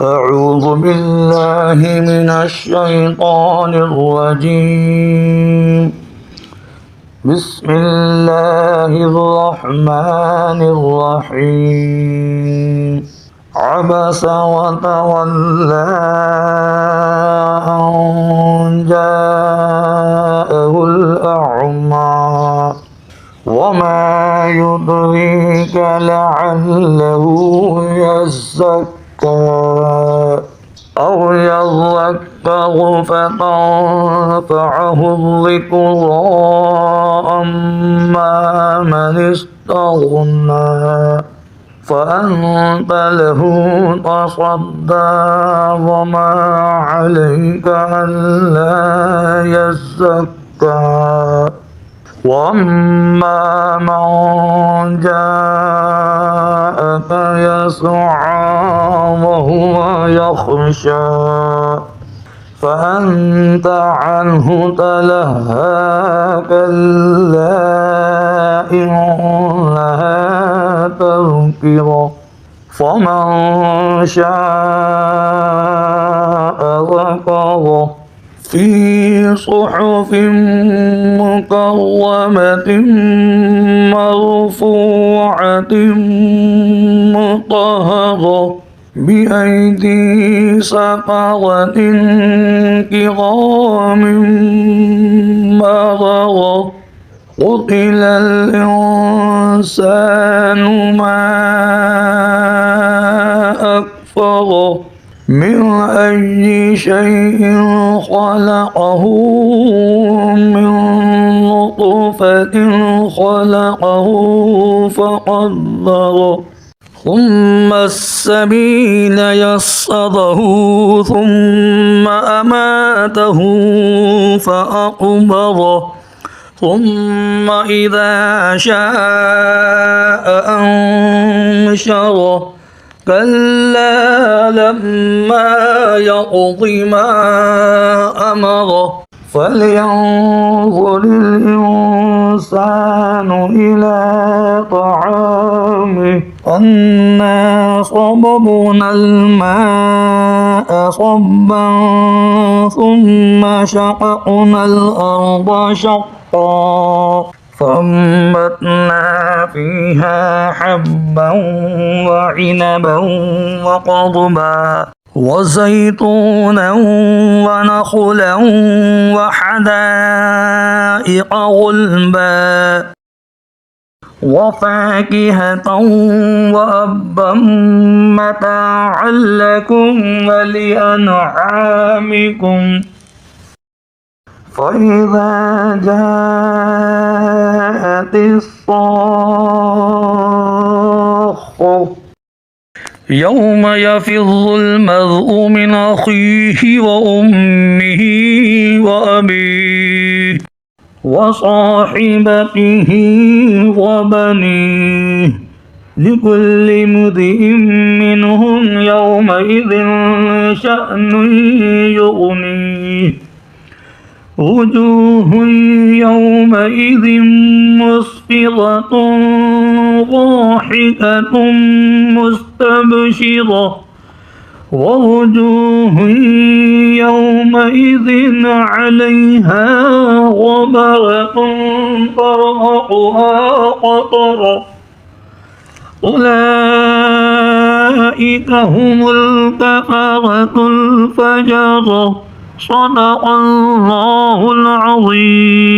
أعوذ بالله من الشيطان الرجيم. بسم الله الرحمن الرحيم. عبس وتولى أن جاءه الأعمى وما يدريك لعله يزكى أو يذكر فتنفعه الذكرى أما من استغنى فأنت له تصدى وما عليك ألا يزكى وأما من جاءك يسعى وهو يخشى فأنت عنه تلهى كلا إنها تذكرة فمن شاء ذكره في صحف مكرمة مرفوعة مطهرة بأيدي سفرة كرام بررة قتل الإنسان ما أكفره من أي شيء خلقه من نطفة خلقه فقدره ثم السبيل يسره ثم أماته فأقبره ثم إذا شاء أنشره كلا لما يقض ما أمره فلينظر الإنسان إلى طعامه أنا صببنا الماء صبا ثم شققنا الأرض شقا فأنبتنا فيها حبا وعنبا وقضبا وزيتونا ونخلا وحدائق غلبا وفاكهة وأبا متاعا لكم ولأنعامكم فإذا جاءت الصاخة يوم يفر المرء من أخيه وأمه وأبيه وصاحبته وبنيه لكل امرئ منهم يومئذ شأن يغنيه وجوه يومئذ مسفرة ضاحكة مستبشرة ووجوه يومئذ عليها غبرة ترهقها قترة أولئك هم الكفرة الفجرة صدق الله العظيم.